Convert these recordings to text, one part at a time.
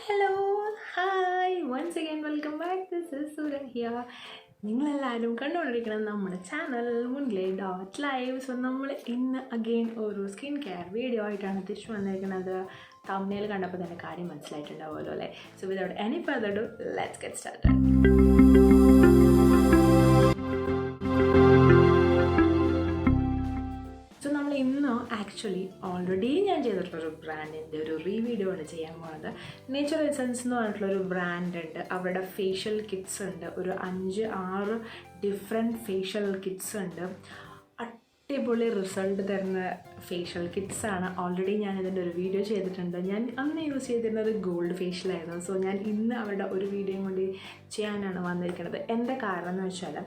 Hello hi once again welcome back. This is Surya here. നിങ്ങളെല്ലാവരും കണ്ടുകൊണ്ടിരിക്കുന്നത് നമ്മുടെ ചാനൽ multifold.live. സോ നമ്മൾ ഇന്ന് അഗെയിൻ ഒരു സ്കിൻ കെയർ വീഡിയോ ആയിട്ടാണ് തിരിച്ചു വന്നിരിക്കുന്നത്. തംബ്നെയിൽ കണ്ടപ്പോൾ തന്നെ കാര്യം മനസ്സിലായിട്ടുണ്ടാവുമല്ലോ അല്ലേ? So without any further do let's get started. Actually already ഞാൻ ചെയ്തിട്ടുള്ളൊരു ബ്രാൻഡിൻ്റെ ഒരു വീഡിയോ ആണ് ചെയ്യാൻ പോകുന്നത്. നേച്ചർ എസൻസ് എന്ന് പറഞ്ഞിട്ടുള്ളൊരു ബ്രാൻഡ് ഉണ്ട്. അവരുടെ ഫേഷ്യൽ കിറ്റ്സ് ഉണ്ട്, ഒരു 5-6 ഡിഫറെൻറ്റ് ഫേഷ്യൽ കിറ്റ്സ് ഉണ്ട്. അടിപൊളി റിസൾട്ട് തരുന്ന ഫേഷ്യൽ കിറ്റ്സാണ്. ഓൾറെഡി ഞാൻ ഇതിൻ്റെ ഒരു വീഡിയോ ചെയ്തിട്ടുണ്ട്. ഞാൻ അന്ന് യൂസ് ചെയ്തിരുന്നത് ഗോൾഡ് ഫേഷ്യലായിരുന്നു. സോ ഞാൻ ഇന്ന് അവരുടെ ഒരു വീഡിയോയും കൊണ്ട് ചെയ്യാനാണ് വന്നിരിക്കുന്നത്. എന്താ കാരണം എന്ന് വെച്ചാൽ,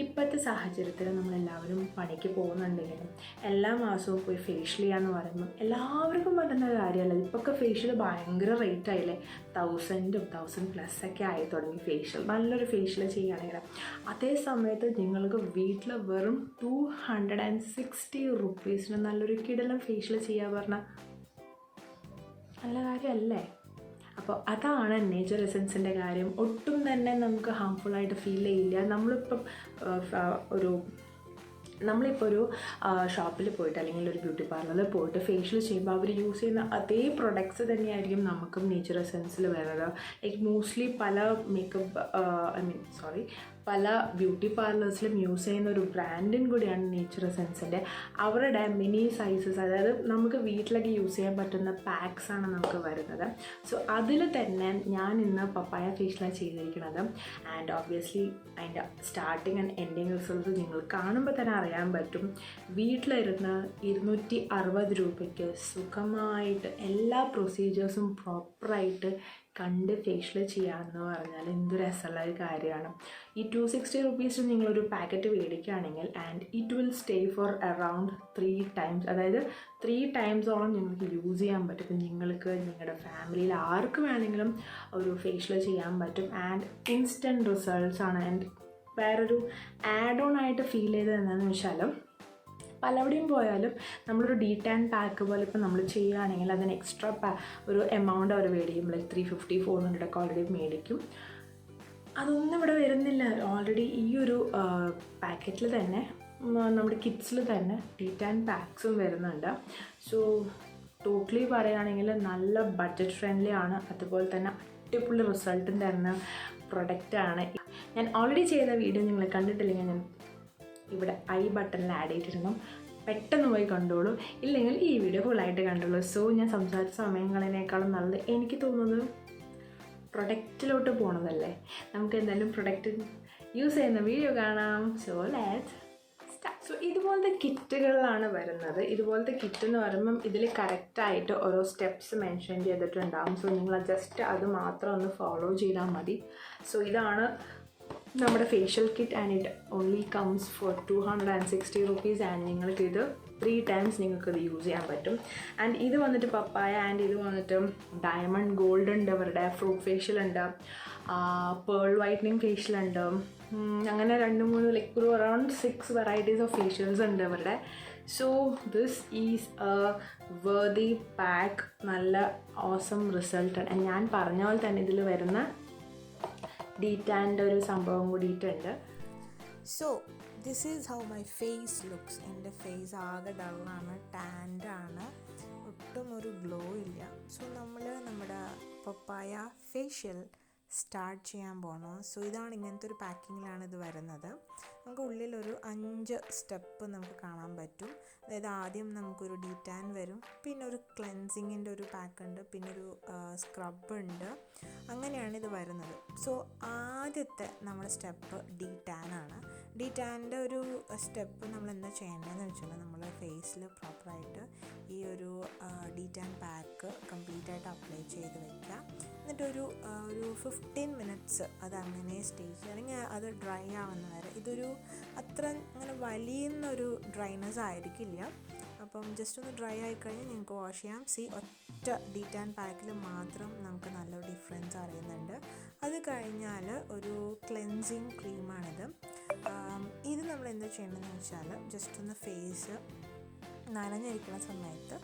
ഇപ്പോഴത്തെ സാഹചര്യത്തിൽ നമ്മളെല്ലാവരും പണിക്ക് പോകുന്നുണ്ടെങ്കിലും എല്ലാ മാസവും പോയി ഫേഷ്യൽ ചെയ്യാമെന്ന് പറയുമ്പോൾ എല്ലാവർക്കും പറ്റുന്ന കാര്യമല്ല. ഇപ്പോഴൊക്കെ ഫേഷ്യൽ ഭയങ്കര റേറ്റ് ആയില്ലേ, 1000+ ആയി തുടങ്ങി ഫേഷ്യൽ. നല്ലൊരു ഫേഷ്യൽ ചെയ്യുകയാണെങ്കിൽ അതേ സമയത്ത് നിങ്ങൾക്ക് വീട്ടിൽ വെറും 260 റുപ്പീസിന് നല്ലൊരു കിടലം ഫേഷ്യൽ ചെയ്യാൻ പറഞ്ഞാൽ നല്ല കാര്യമല്ലേ? അപ്പോൾ അതാണ് നേച്ചർ എസൻസിൻ്റെ കാര്യം. ഒട്ടും തന്നെ നമുക്ക് ഹാംഫുള്ളായിട്ട് ഫീൽ ചെയ്യില്ല. നമ്മളിപ്പോൾ ഒരു ഷോപ്പിൽ പോയിട്ട് അല്ലെങ്കിൽ ഒരു ബ്യൂട്ടി പാർലറിൽ പോയിട്ട് ഫേഷ്യൽ ചെയ്യുമ്പോൾ അവർ യൂസ് ചെയ്യുന്ന അതേ പ്രൊഡക്ട്സ് തന്നെയായിരിക്കും നമുക്കും നേച്ചർ എസൻസിൽ വരുന്നത്. ലൈക്ക് മോസ്റ്റ്ലി പല ബ്യൂട്ടി പാർലേഴ്സിലും യൂസ് ചെയ്യുന്ന ഒരു ബ്രാൻഡും കൂടിയാണ് നേച്ചർ എസൻസിൻ്റെ. അവരുടെ മിനി സൈസസ്, അതായത് നമുക്ക് വീട്ടിലൊക്കെ യൂസ് ചെയ്യാൻ പറ്റുന്ന പാക്സാണ് നമുക്ക് വരുന്നത്. സോ അതിൽ തന്നെ ഞാൻ ഇന്ന് പപ്പായ ഫേഷ്യലാണ് ചെയ്തിരിക്കുന്നത്. ആൻഡ് ഓബ്വിയസ്ലി അതിൻ്റെ സ്റ്റാർട്ടിങ് ആൻഡ് എൻഡിങ് റിസൾട്ട് നിങ്ങൾ കാണുമ്പോൾ തന്നെ അറിയാൻ പറ്റും. വീട്ടിലിരുന്ന് 260 രൂപയ്ക്ക് സുഖമായിട്ട് എല്ലാ പ്രൊസീജിയേഴ്സും പ്രോപ്പറായിട്ട് കണ്ട് ഫേഷ്യൽ ചെയ്യാമെന്ന് പറഞ്ഞാൽ എന്ത് രസമുള്ള ഒരു കാര്യമാണ്. ഈ 260 റുപ്പീസിന് നിങ്ങളൊരു പാക്കറ്റ് മേടിക്കുകയാണെങ്കിൽ and it will stay for around 3 times, അതായത് 3 ടൈംസോളം നിങ്ങൾക്ക് യൂസ് ചെയ്യാൻ പറ്റും. ഇപ്പം നിങ്ങൾക്ക് നിങ്ങളുടെ ഫാമിലിയിൽ ആർക്ക് വേണമെങ്കിലും ഒരു ഫേഷ്യൽ ചെയ്യാൻ പറ്റും. ആൻഡ് ഇൻസ്റ്റൻറ്റ് റിസൾട്ട്സ് ആണ്. ആൻഡ് വേറൊരു ആഡ് ഓൺ ആയിട്ട് ഫീൽ ചെയ്തത് എന്താണെന്ന് വെച്ചാൽ, പലവിടെയും പോയാലും നമ്മളൊരു ഡീറ്റാൻ പാക്ക് പോലെ ഇപ്പോൾ നമ്മൾ ചെയ്യുകയാണെങ്കിൽ അതിന് എക്സ്ട്രാ ഒരു എമൗണ്ട് അവർ മേടിക്കും. ലൈക്ക് 350-400 ഒക്കെ ഓൾറെഡി മേടിക്കും. അതൊന്നും ഇവിടെ വരുന്നില്ല. ഓൾറെഡി ഈ ഒരു പാക്കറ്റിൽ തന്നെ നമ്മുടെ കിറ്റ്സിൽ തന്നെ ഡീറ്റാൻ പാക്സും വരുന്നുണ്ട്. സോ ടോട്ടലി പറയുകയാണെങ്കിൽ നല്ല ബഡ്ജറ്റ് ഫ്രണ്ട്ലി ആണ്. അതുപോലെ തന്നെ അടിപൊളി റിസൾട്ടും തരുന്ന പ്രൊഡക്റ്റാണ്. ഞാൻ ഓൾറെഡി ചെയ്ത വീഡിയോ നിങ്ങൾ കണ്ടിട്ടില്ലെങ്കിൽ ഞാൻ ഇവിടെ ഐ ബട്ടണിൽ ആഡ് ചെയ്തിരുന്നു, പെട്ടെന്ന് പോയി കണ്ടോളൂ. ഇല്ലെങ്കിൽ ഈ വീഡിയോ ഫുള്ളായിട്ട് കണ്ടോളൂ. സോ ഞാൻ സംസാരിച്ച സമയങ്ങളിനേക്കാളും നല്ലത് എനിക്ക് തോന്നുന്നത് പ്രൊഡക്റ്റിലോട്ട് പോകണതല്ലേ. നമുക്ക് എന്തായാലും പ്രൊഡക്റ്റ് യൂസ് ചെയ്യുന്ന വീഡിയോ കാണാം. So let's start. സോ ഇതുപോലത്തെ കിറ്റുകളിലാണ് വരുന്നത്. ഇതുപോലത്തെ കിറ്റ് എന്ന് പറയുമ്പം ഇതിൽ കറക്റ്റായിട്ട് ഓരോ സ്റ്റെപ്സ് മെൻഷൻ ചെയ്തിട്ടുണ്ടാകും. സോ നിങ്ങൾ ജസ്റ്റ് അത് മാത്രം ഒന്ന് ഫോളോ ചെയ്താൽ മതി. സോ ഇതാണ് നമ്മുടെ facial kit and it only comes four 260 rupees. And നിങ്ങൾക്കിത് 3 ടൈംസ് നിങ്ങൾക്കിത് യൂസ് ചെയ്യാൻ പറ്റും. ആൻഡ് ഇത് വന്നിട്ട് പപ്പായ, ആൻഡ് ഇത് വന്നിട്ട് ഡയമണ്ട് ഗോൾഡ് ഉണ്ട്, അവരുടെ ഫ്രൂട്ട് ഫേഷ്യൽ ഉണ്ട്, പേൾ വൈറ്റനിങ് ഫേഷ്യൽ ഉണ്ട്. അങ്ങനെ 2-3 ലൈക്ക് ഒരു അറൗണ്ട് 6 വെറൈറ്റീസ് ഓഫ് ഫേഷ്യൽസ് ഉണ്ട് അവരുടെ. So this is a worthy pack. നല്ല ഓസം റിസൾട്ട്. ഞാൻ പറഞ്ഞ പോലെ തന്നെ ഇതിൽ വരുന്ന ഡീറ്റാൻ്റെ ഒരു സംഭവം കൂടിയിട്ടുണ്ട്. So this is how my face looks. എൻ്റെ ഫേസ് ആകെ ഡള്ളാണ്, ടാൻഡാണ്, ഒട്ടും ഒരു ഗ്ലോ ഇല്ല. സോ നമ്മൾ നമ്മുടെ പപ്പായ ഫേഷ്യൽ സ്റ്റാർട്ട് ചെയ്യാൻ പോകണം. സോ ഇതാണ്, ഇങ്ങനത്തെ ഒരു പാക്കിങ്ങിലാണ് ഇത് വരുന്നത്. നമുക്ക് ഉള്ളിലൊരു 5 സ്റ്റെപ്പ് നമുക്ക് കാണാൻ പറ്റും. അതായത് ആദ്യം നമുക്കൊരു ഡീറ്റാൻ വരും, പിന്നെ ഒരു ക്ലെൻസിങ്ങിൻ്റെ ഒരു പാക്ക് ഉണ്ട്, പിന്നെ ഒരു സ്ക്രബ് ഉണ്ട്. അങ്ങനെയാണ് ഇത് വരുന്നത്. സോ ആദ്യത്തെ നമ്മുടെ സ്റ്റെപ്പ് ഡീറ്റാനാണ്. ഡീറ്റാൻ്റെ ഒരു സ്റ്റെപ്പ് നമ്മൾ എന്താ ചെയ്യേണ്ടതെന്ന് വെച്ചാൽ, നമ്മൾ ഫേസിൽ പ്രോപ്പറായിട്ട് ഈ ഒരു ഡീറ്റാൻ പാക്ക് കംപ്ലീറ്റായിട്ട് അപ്ലൈ ചെയ്ത് വയ്ക്കുക. എന്നിട്ടൊരു 15 മിനിറ്റ്സ് അതങ്ങനെ സ്റ്റേ ചെയ്യുക, അല്ലെങ്കിൽ അത് ഡ്രൈ ആവുന്ന വരെ. ഇതൊരു അത്ര അങ്ങനെ വലിയുന്നൊരു ഡ്രൈനെസ് ആയിരിക്കില്ല. അപ്പം ജസ്റ്റ് ഒന്ന് ഡ്രൈ ആയിക്കഴിഞ്ഞാൽ നിങ്ങൾക്ക് വാഷ് ചെയ്യാം. ഒറ്റ ഡീറ്റാൻ പാക്കിൽ മാത്രം നമുക്ക് നല്ലൊരു ഡിഫറൻസ് അറിയുന്നുണ്ട്. അത് കഴിഞ്ഞാൽ ഒരു ക്ലെൻസിങ് ക്രീമാണിത്. ഇത് നമ്മൾ എന്താ ചെയ്യണമെന്ന് വെച്ചാൽ, ജസ്റ്റ് ഒന്ന് ഫേസ് നനഞ്ഞിരിക്കുന്ന സമയത്ത്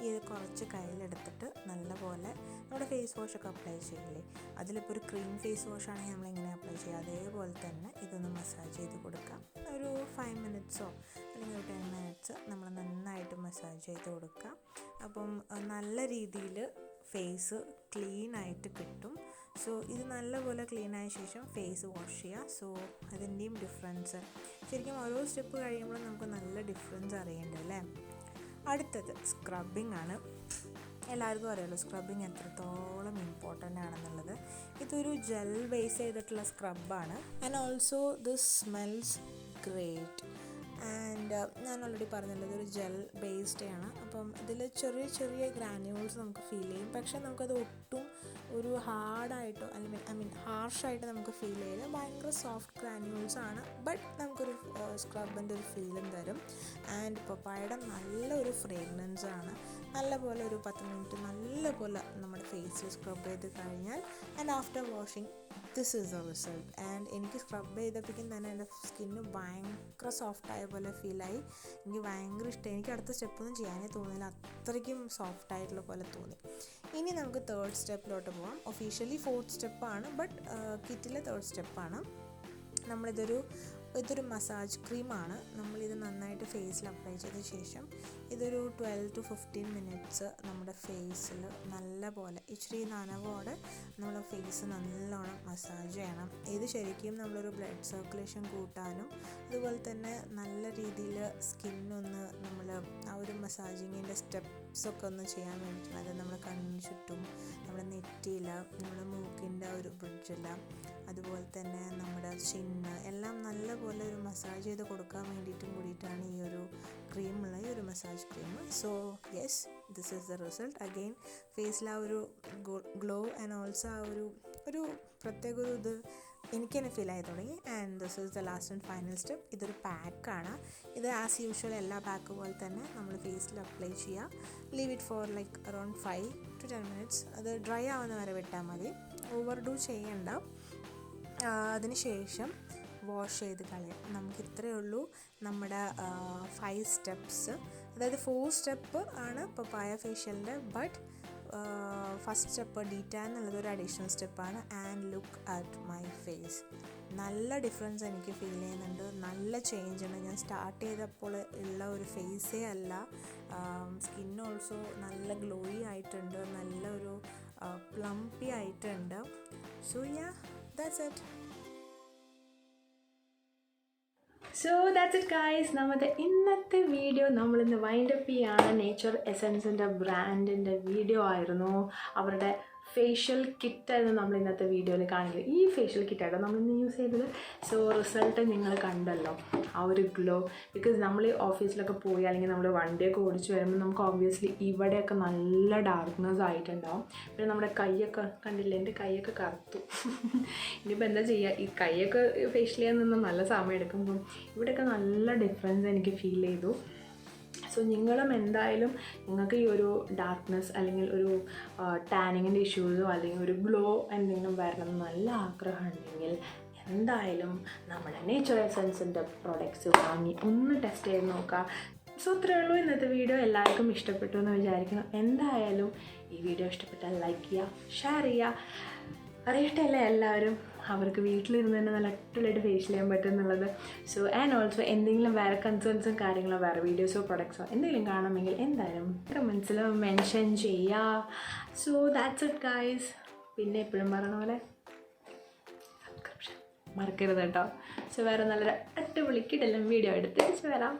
ഇത് കുറച്ച് കയ്യിലെടുത്തിട്ട് നല്ലപോലെ നമ്മുടെ ഫേസ് വാഷൊക്കെ അപ്ലൈ ചെയ്യില്ലേ, അതിലിപ്പോൾ ഒരു ക്രീം ഫേസ് വാഷ് ആണെങ്കിൽ നമ്മളെങ്ങനെ അപ്ലൈ ചെയ്യുക അതേപോലെ തന്നെ ഇതൊന്ന് മസാജ് ചെയ്ത് കൊടുക്കാം. ഒരു 5 മിനിറ്റ്സോ അല്ലെങ്കിൽ ഒരു 10 മിനിറ്റ്സ് നമ്മൾ നന്നായിട്ട് മസാജ് ചെയ്ത് കൊടുക്കാം. അപ്പം നല്ല രീതിയിൽ ഫേസ് ക്ലീനായിട്ട് കിട്ടും. സോ ഇത് നല്ലപോലെ ക്ലീനായ ശേഷം ഫേസ് വാഷ് ചെയ്യുക. സോ അതിൻ്റെയും ഡിഫറൻസ് ശരിക്കും ഓരോ സ്റ്റെപ്പ് കഴിയുമ്പോഴും നമുക്ക് നല്ല ഡിഫറൻസ് അറിയേണ്ടത് അല്ലേ. അടുത്തത് സ്ക്രബിംഗ് ആണ്. എല്ലാവർക്കും അറിയാമല്ലോ സ്ക്രബിങ് എത്രത്തോളം ഇമ്പോർട്ടൻ്റ് ആണെന്നുള്ളത്. ഇതൊരു ജെൽ ബേസ് ചെയ്തിട്ടുള്ള സ്ക്രബാണ്. And also this smells great. And ഞാൻ ഓൾറെഡി പറഞ്ഞല്ലോ ഇതൊരു ജെൽ ബേസ്ഡ് ആണ്. അപ്പം ഇതിൽ ചെറിയ ചെറിയ ഗ്രാന്യൂൾസ് നമുക്ക് ഫീൽ ചെയ്യും. പക്ഷേ നമുക്കത് ഒട്ടും ഒരു ഹാർഡായിട്ടോ അല്ലെങ്കിൽ ഹാർഷായിട്ട് നമുക്ക് ഫീൽ ചെയ്യില്ല. ഭയങ്കര സോഫ്റ്റ് ഗ്രാന്യൂൾസ് ആണ്. ബട്ട് നമുക്കൊരു സ്ക്രബിൻ്റെ ഒരു ഫീലും തരും. ആൻഡ് പപ്പായയുടെ നല്ലൊരു ഫ്രേഗ്രൻസ് ആണ്. നല്ലപോലെ ഒരു 10 മിനിറ്റ് നല്ലപോലെ നമ്മുടെ ഫേസിൽ സ്ക്രബ് ചെയ്ത് കഴിഞ്ഞാൽ and after washing this is the result. And എനിക്ക് സ്ക്രബ് ചെയ്തപ്പോഴേക്കും തന്നെ എൻ്റെ സ്കിന്ന് ഭയങ്കര സോഫ്റ്റായ പോലെ ഫീലായി. എനിക്ക് ഭയങ്കര ഇഷ്ടമായി. എനിക്ക് അടുത്ത സ്റ്റെപ്പൊന്നും ചെയ്യാനേ തോന്നില്ല, അത്രയ്ക്കും സോഫ്റ്റായിട്ടുള്ള പോലെ തോന്നി. ഇനി നമുക്ക് 3rd സ്റ്റെപ്പിലോട്ട് പോകാം. ഒഫീഷ്യലി 4th സ്റ്റെപ്പാണ്, ബട്ട് കിറ്റിലെ 3rd സ്റ്റെപ്പാണ്. ഇതൊരു മസാജ് ക്രീമാണ്. നമ്മളിത് നന്നായിട്ട് ഫേസിൽ അപ്ലൈ ചെയ്ത ശേഷം ഇതൊരു 12 to 15 മിനിറ്റ്സ് നമ്മുടെ ഫേസിൽ നല്ല പോലെ ഇച്ചിരി നനവോടെ നമ്മുടെ ഫേസ് നല്ലോണം മസാജ് ചെയ്യണം. ഇത് ശരിക്കും നമ്മളൊരു ബ്ലഡ് സർക്കുലേഷൻ കൂട്ടാനും അതുപോലെ തന്നെ നല്ല രീതിയിൽ സ്കിന്നൊന്ന് നമ്മൾ ആ ഒരു മസാജിങ്ങിൻ്റെ സ്റ്റെപ്സൊക്കെ ഒന്ന് ചെയ്യാൻ വേണ്ടിയിട്ടാണ്. അത് നമ്മുടെ കണ്ണിന് ചുറ്റും, നമ്മുടെ നെറ്റിയിൽ, നമ്മുടെ മൂക്കിൻ്റെ ഒരു ബ്രിഡ്ജിൽ, അതുപോലെ തന്നെ നമ്മുടെ ചിന്ന് എല്ലാം നല്ലപോലെ ഒരു മസാജ് ചെയ്ത് കൊടുക്കാൻ വേണ്ടിയിട്ടും കൂടിയിട്ടാണ് ഈ ഒരു ക്രീമുള്ള ഈ ഒരു massage cream. So yes, this is the result. Again ഫേസിൽ ആ ഒരു ഗ്ലോ ആൻഡ് ഓൾസോ ആ ഒരു പ്രത്യേക ഒരു ഇത് എനിക്ക് തന്നെ ഫീൽ ആയി തുടങ്ങി. And this is the last and final step. ഇതൊരു പാക്കാണ്. ഇത് ആസ് യൂഷ്വൽ എല്ലാ പാക്ക് പോലെ തന്നെ നമ്മൾ ഫേസിൽ അപ്ലൈ ചെയ്യുക. Leave it for like around 5 to 10 minutes. അത് ഡ്രൈ ആവുന്ന വരെ വിട്ടാൽ മതി, ഓവർഡു ചെയ്യണ്ട. അതിന് ശേഷം വാഷ് ചെയ്ത് കളയാം. നമുക്ക് ഇത്രയേ ഉള്ളൂ നമ്മുടെ 5 സ്റ്റെപ്സ്. അതായത് 4 സ്റ്റെപ്പ് ആണ് പപ്പായ ഫേഷ്യലിൻ്റെ, ബട്ട് ഫസ്റ്റ് സ്റ്റെപ്പ് ഡീറ്റാൻ എന്നുള്ളത് ഒരു അഡീഷണൽ സ്റ്റെപ്പാണ്. And look at my face. നല്ല ഡിഫറൻസ് എനിക്ക് ഫീൽ ചെയ്യുന്നുണ്ട്, നല്ല ചേഞ്ച് ഉണ്ട്. ഞാൻ സ്റ്റാർട്ട് ചെയ്തപ്പോൾ ഉള്ള ഒരു ഫേസേ അല്ല. സ്കിൻ ഓൾസോ നല്ല ഗ്ലോയി ആയിട്ടുണ്ട്, നല്ലൊരു പ്ലംപി ആയിട്ടുണ്ട്. So yeah, that's it. So that's it guys. നമ്മുടെ ഇന്നത്തെ വീഡിയോ നമ്മളിന്ന് വൈൻഡപ്പ് ചെയ്യാണ്. നേച്ചർ എസൻസിൻ്റെ ബ്രാൻഡിൻ്റെ വീഡിയോ ആയിരുന്നു. അവരുടെ ഫേഷ്യൽ കിറ്റായിരുന്നു നമ്മൾ ഇന്നത്തെ വീഡിയോയിൽ കാണിക്കുന്നത്. ഈ ഫേഷ്യൽ കിറ്റായിരുന്നു നമ്മളിന്ന് യൂസ് ചെയ്തത്. സോ റിസൾട്ട് നിങ്ങൾ കണ്ടല്ലോ, ആ ഒരു ഗ്ലോ. ബിക്കോസ് നമ്മൾ ഓഫീസിലൊക്കെ പോയി അല്ലെങ്കിൽ നമ്മൾ വണ്ടിയൊക്കെ ഓടിച്ച് വരുമ്പോൾ നമുക്ക് ഓബ്വിയസ്ലി ഇവിടെയൊക്കെ നല്ല ഡാർക്ക്നെസ് ആയിട്ടുണ്ടാവും. പിന്നെ നമ്മുടെ കൈയൊക്കെ കണ്ടില്ലേ, എൻ്റെ കൈയൊക്കെ കറുത്തു. ഇനിയിപ്പോൾ എന്താ ചെയ്യുക, ഈ കൈയൊക്കെ ഫേഷ്യൽ ചെയ്യാൻ നിന്ന് നല്ല സമയം എടുക്കുമ്പോൾ ഇവിടെയൊക്കെ നല്ല ഡിഫറൻസ് എനിക്ക് ഫീൽ ചെയ്തു. സോ നിങ്ങളും എന്തായാലും നിങ്ങൾക്ക് ഈ ഒരു ഡാർക്ക്നെസ് അല്ലെങ്കിൽ ഒരു ടാനിങ്ങിൻ്റെ ഇഷ്യൂസോ അല്ലെങ്കിൽ ഒരു ഗ്ലോ എന്തെങ്കിലും വരണം നല്ല ആഗ്രഹം ഉണ്ടെങ്കിൽ എന്തായാലും നമ്മുടെ നേച്ചർ എസൻസിൻ്റെ പ്രോഡക്റ്റ്സ് വാങ്ങി ഒന്ന് ടെസ്റ്റ് ചെയ്ത് നോക്കുക. സോ ഇത്രയേ ഉള്ളൂ ഇന്നത്തെ വീഡിയോ. എല്ലാവർക്കും ഇഷ്ടപ്പെട്ടു എന്ന് വിചാരിക്കുന്നു. എന്തായാലും ഈ വീഡിയോ ഇഷ്ടപ്പെട്ടാൽ ലൈക്ക് ചെയ്യുക, ഷെയർ ചെയ്യുക. അറിയട്ടെ അല്ലേ എല്ലാവരും, അവർക്ക് വീട്ടിലിരുന്ന് തന്നെ നല്ല അടിപൊളിയായിട്ട് ഫേഷ്യൽ ചെയ്യാൻ പറ്റും എന്നുള്ളത്. സോ ആൻഡ് ഓൾസോ എന്തെങ്കിലും വേറെ കൺസേൺസും കാര്യങ്ങളോ വേറെ വീഡിയോസോ പ്രൊഡക്ട്സോ എന്തെങ്കിലും കാണുമെങ്കിൽ എന്തായാലും കമൻസിൽ മെൻഷൻ ചെയ്യുക. So that's it guys. പിന്നെ എപ്പോഴും പറയണ പോലെ സബ്സ്ക്രിപ്ഷൻ മറക്കരുത് കേട്ടോ. സോ വേറെ നല്ലൊരു അടിപൊളി കിടലും വീഡിയോ എടുത്ത് വരാം.